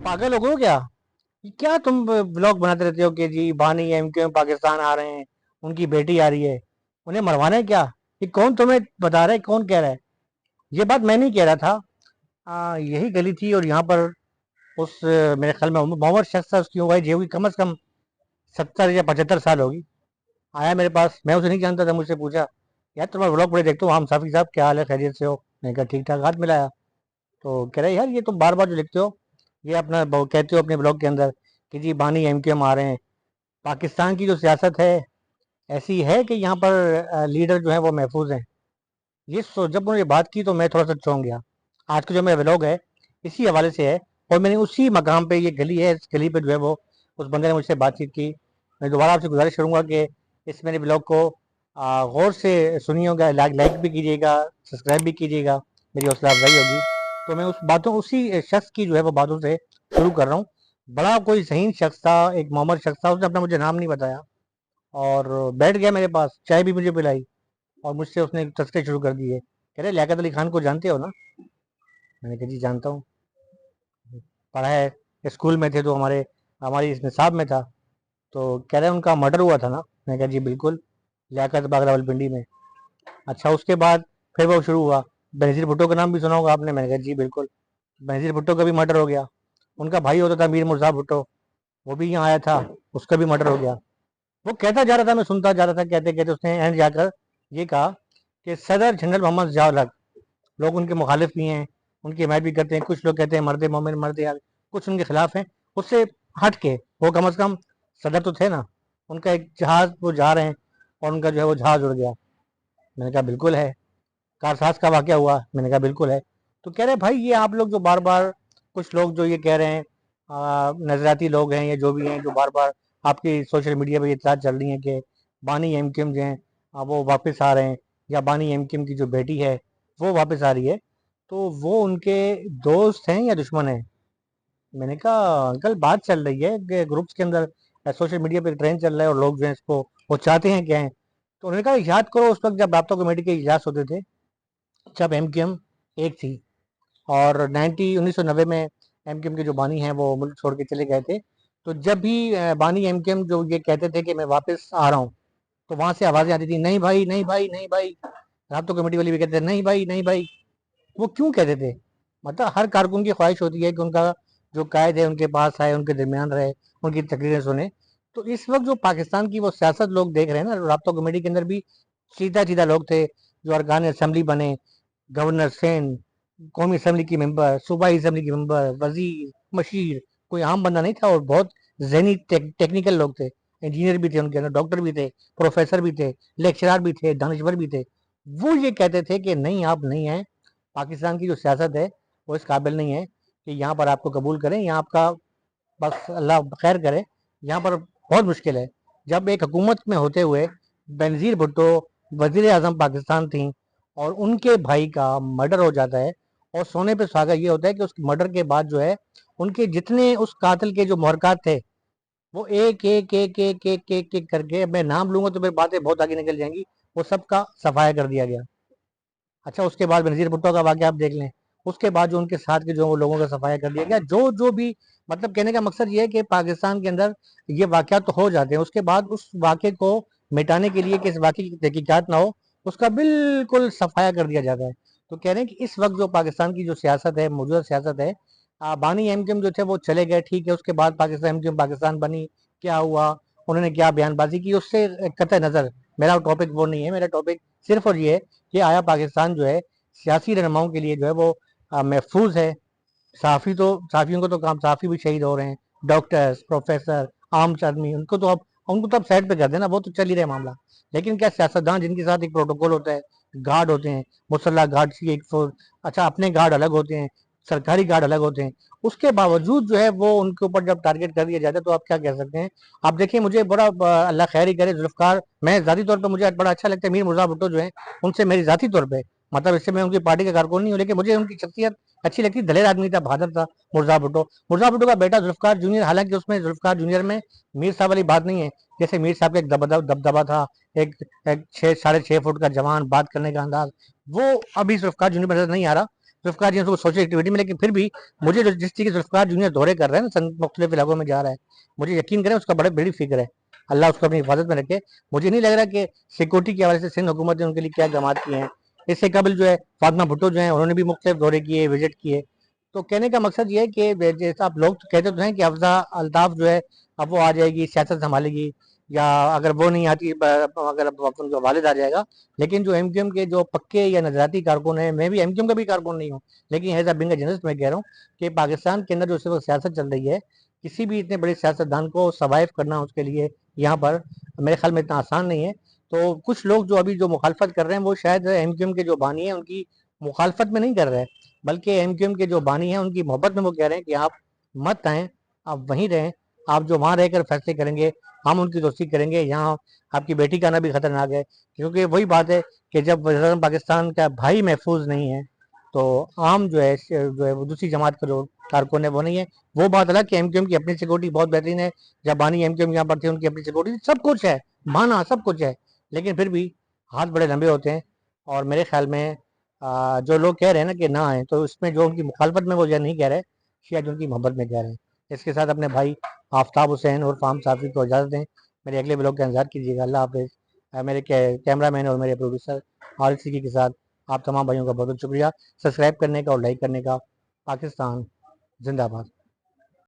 पागल हो गए हो क्या? ये क्या तुम ब्लॉग बनाते रहते हो कि जी बानी एमक्यू पाकिस्तान आ रहे हैं, उनकी बेटी आ रही है, उन्हें मरवाना है क्या? ये कौन तुम्हें बता रहा है, कौन कह रहा है? ये बात मैं नहीं कह रहा था। यही गली थी और यहाँ पर मेरे ख्याल में मोहम्मद शख्स था, उसकी उम्र होगी कम से कम 70 या 75 साल होगी। आया मेरे पास, मैं उसे नहीं जानता था, मुझसे पूछा यार तुम्हारा ब्लॉग बड़े देखते हो, हम साफी साहब क्या हाल है, खैरियत से हो? मैंने कहा ठीक ठाक, हाथ मिलाया। तो कह रहे यार ये तुम बार बार जो लिखते हो, ये अपना कहते हो अपने ब्लॉग के अंदर कि जी बानी एमक्यूएम आ रहे हैं, पाकिस्तान की जो सियासत है ऐसी है कि यहाँ पर लीडर जो है वो महफूज हैं। जब उन्होंने ये बात की तो मैं थोड़ा सा चौंक गया। आज का जो मेरा व्लॉग है इसी हवाले से है, और मैंने उसी मकाम पे, ये गली है, इस गली पे जो है वो उस बंदे ने मुझसे बातचीत की। मैं दोबारा आपसे गुजारिश करूंगा कि इस मेरे ब्लॉग को गौर से सुनिएगा, लाइक भी कीजिएगा, सब्सक्राइब भी कीजिएगा, मेरी हौसला अफजाई होगी। तो मैं उसी शख्स की जो है वो बातों से शुरू कर रहा हूँ। बड़ा कोई ज़हीन शख्स था, एक मोहम्मद शख्स था, उसने अपना मुझे नाम नहीं बताया और बैठ गया मेरे पास, चाय भी मुझे पिलाई और मुझसे उसने तस्करे शुरू कर दिए। कह रहे लियाकत अली खान को जानते हो ना? मैंने कहा जी जानता हूँ, पढ़ा है, स्कूल में थे तो हमारी इस निसाब में था। तो कह रहे उनका मर्डर हुआ था ना? मैंने कहा जी बिल्कुल, लियाकत बाग रावलपिंडी में। अच्छा, उसके बाद फिर वो शुरू हुआ, बेनज़ीर भुट्टो का नाम भी सुना होगा आपने? मैंने कहा जी बिल्कुल, बेनज़ीर भुट्टो का भी मर्डर हो गया। उनका भाई होता था मीर मुर्जा भुट्टो, वो भी यहाँ आया था, उसका भी मर्डर हो गया। वो कहता जा रहा था, मैं सुनता जा रहा था, कहते कहते उसने एंड जाकर ये कहा कि सदर जनरल मोहम्मद जिया, लोग उनके मुखालिफ भी हैं, उनकी हिमायत भी करते हैं, कुछ लोग कहते हैं मर्द मोमिन मर्द यार, कुछ उनके खिलाफ हैं। उससे हट के वो कम अज़ कम सदर तो थे ना। उनका एक जहाज़ वो जा रहे हैं और उनका जो है वो जहाज़ उड़ गया। मैंने कहा बिल्कुल है। कारसाज का वाक़या हुआ? मैंने कहा बिल्कुल है। तो कह रहे भाई ये आप लोग जो बार बार, कुछ लोग जो ये कह रहे हैं, नजराती लोग हैं या जो भी हैं, जो बार बार आपकी सोशल मीडिया पर ये इतलात चल रही है कि बानी एमक्यूएम जो हैं वो वापस आ रहे हैं, या बानी एमक्यूएम की जो बेटी है वो वापस आ रही है, तो वो उनके दोस्त हैं या दुश्मन हैं? मैंने कहा अंकल बात चल रही है कि ग्रुप्स के अंदर, सोशल मीडिया पे ट्रेंड चल रहा है और लोग जो है इसको वो चाहते हैं क्या है। तो उन्होंने कहा याद करो उस वक्त जब राब्ता कमेटी के इजलास होते थे, जब एमक्यूएम एक थी, और 1990 में एमक्यूएम के जो बानी हैं वो मुल्क छोड़ के चले गए थे। तो जब भी बानी एमक्यूएम जो ये कहते थे कि मैं वापस आ रहा हूँ, तो वहां से आवाजें आती थी नहीं भाई नहीं भाई नहीं भाई। राब्ता कमेटी वाले भी कहते थे नहीं भाई नहीं भाई। वो क्यों कहते थे? मतलब हर कारकुन की ख्वाहिश होती है कि उनका जो कायद है उनके पास आए, उनके दरमियान रहे, उनकी तकरीरें सुने। तो इस वक्त जो पाकिस्तान की वो सियासत लोग देख रहे हैं ना, राब्ता कमेटी के अंदर भी सीधा सीधा लोग थे जो अरकान असेंबली बने, गवर्नर सेन, कौमी असम्बली की मेंबर, सूबाई असम्बली की मेंबर, वजीर, मशीर। कोई आम बंदा नहीं था और बहुत जहनी टेक्निकल लोग थे। इंजीनियर भी थे उनके अंदर, डॉक्टर भी थे, प्रोफेसर भी थे, लेक्चरर भी थे, दानश्वर भी थे। वो ये कहते थे कि नहीं आप नहीं हैं, पाकिस्तान की जो सियासत है वो इस काबिल नहीं है कि यहाँ पर आपको कबूल करें, यहाँ आपका बस अल्लाह खैर करे, यहाँ पर बहुत मुश्किल है। जब एक हुकूमत में होते हुए बेनज़ीर भुट्टो वजीर आजम पाकिस्तान थी और उनके भाई का मर्डर हो जाता है, और सोने पे सुहागा ये होता है कि उस मर्डर के बाद जो है उनके जितने उस कातिल के जो मुहरकात थे, वो एक एक एक एक एक एक एक करके, मैं नाम लूंगा तो मेरी बातें बहुत आगे निकल जाएंगी, वो सबका सफाया कर दिया गया। अच्छा, उसके बाद बेनज़ीर भुट्टो का वाक़या आप देख लें, उसके बाद जो उनके साथ के जो वो लोगों का सफाया कर दिया गया, जो जो भी, मतलब कहने का मकसद ये है कि पाकिस्तान के अंदर ये वाक़यात तो हो जाते हैं, उसके बाद उस वाक़े को मिटाने के लिए कि इस वाक़े की तहकीकात ना हो, उसका बिल्कुल सफाया कर दिया जाता है। तो कह रहे हैं कि इस वक्त जो पाकिस्तान की जो सियासत है, मौजूदा सियासत है, बानी एमक्यूएम जो थे वो चले गए, ठीक है, उसके बाद पाकिस्तान एमक्यूएम पाकिस्तान बनी, क्या हुआ, उन्होंने क्या बयानबाजी की, उससे कतई नज़र मेरा टॉपिक वो नहीं है। मेरा टॉपिक सिर्फ और ये है कि आया पाकिस्तान जो है सियासी रहनुमाओं के लिए जो है वो महफूज है। सहाफ़ियों को तो काम, सहाफ़ी भी शहीद हो रहे हैं, डॉक्टर्स, प्रोफेसर, आम आदमी, उनको तो अब साइड पे कर देना, वो तो चल ही रहा है मामला। लेकिन क्या सियासतदान जिनके साथ एक प्रोटोकॉल होता है, गार्ड होते हैं, मुसल्ला गार्ड की एक फोर्स, अच्छा अपने गार्ड अलग होते हैं, सरकारी गार्ड अलग होते हैं, उसके बावजूद जो है वो उनके ऊपर जब टारगेट कर दिया जाता है तो आप क्या कह सकते हैं? आप देखिए, मुझे बड़ा अल्लाह खैर ही करे, जुल्फ़िकार, मैं ज़ाती तौर पर मुझे बड़ा अच्छा लगता है मीर मुर्जा भुट्टो जो है, उनसे मेरी ज़ाती तौर पे, मतलब इससे मैं उनकी पार्टी का कारकुन नहीं हूँ, लेकिन मुझे उनकी शख्सियत अच्छी लगती, दलेर आदमी था, बहादुर था मुर्जा भुट्टो का बेटा जुल्फ़िकार जूनियर, हालांकि उसमें जुल्फ़िकार जूनियर में मीर साहब वाली बात नहीं है। जैसे मीर साहब का एक दबदबा था, एक, एक 6 साढ़े 6 फुट का जवान, बात करने का अंदाज, वो अभी जुल्फ़िकार जूनियर में नजर नहीं आ रहा। ذوالفقار जी सोशल एक्टिविटी में, लेकिन फिर भी मुझे जो जिस चीज़ के ज़ुल्फ़िकार जूनियर दौरे कर रहे हैं ना, मुख्तलिफ इलाकों में जा रहा है, मुझे यकीन करें उसका बड़ी फिक्र है। अल्लाह उसको अपनी हिफाजत में रखे। मुझे नहीं लग रहा कि सिक्योरिटी के हवाले से सिंध हुकूमत ने उनके लिए क्या इक़दाम किए हैं। इससे कबल जो है फातिमा भुट्टो जो है उन्होंने भी मुख्तलिफ दौरे किए, विजिट किए। तो कहने का मकसद ये है कि जैसा आप लोग तो कहते तो हैं कि हफ्जा अल्ताफ़ जो है अब वो आ जाएगी, सियासत संभालेगी, या अगर वो नहीं आती अगर उनका वालिद आ जाएगा। लेकिन जो एमक्यूएम के जो पक्के या नजराती कारकुन है, मैं भी एमक्यूएम का भी कारकुन नहीं हूँ, लेकिन एज अ बिंग जर्नलिस्ट मैं कह रहा हूँ कि पाकिस्तान के अंदर जो इस वक्त सियासत चल रही है, किसी भी इतने बड़े सियासतदान को सर्वाइव करना उसके लिए यहाँ पर मेरे ख्याल में इतना आसान नहीं है। तो कुछ लोग जो अभी जो मुखालफत कर रहे हैं वो शायद एमक्यूएम के जो बानी है उनकी मुखालफत में नहीं कर रहे हैं, बल्कि एमक्यूएम के जो बानी है उनकी मोहब्बत में वो कह रहे हैं कि आप मत आएँ, आप वहीं रहें, आप जो वहाँ रहकर फैसले करेंगे हम उनकी दोस्ती करेंगे। यहाँ आपकी बेटी का आना भी खतरनाक है, क्योंकि वही बात है कि जब वज़ीर पाकिस्तान का भाई महफूज नहीं है तो आम जो है वो दूसरी जमात का जो कारकुन है वो नहीं है। वो बात अलग कि एमक्यूएम की अपनी सिक्योरिटी बहुत बेहतरीन है, जब बानी एमक्यूएम यहाँ पर थे उनकी अपनी सिक्योरिटी सब कुछ है, माना सब कुछ है, लेकिन फिर भी हाथ बड़े लंबे होते हैं। और मेरे ख्याल में जो लोग कह रहे हैं ना कि ना आए, तो इसमें जो उनकी मुखालफत में वो यह नहीं कह रहे, शायद उनकी मोहब्बत में कह रहे हैं। इसके साथ अपने भाई आफ्ताब हुसैन और फाम साफी को इजाज़त दें। मेरे अगले ब्लॉग का इंतजार कीजिएगा। अल्लाह हाफिज़। मेरे कैमरा मैन और मेरे प्रोड्यूसर और सिद्दीकी के साथ आप तमाम भाइयों का बहुत बहुत शुक्रिया सब्सक्राइब करने का और लाइक करने का। पाकिस्तान जिंदाबाद।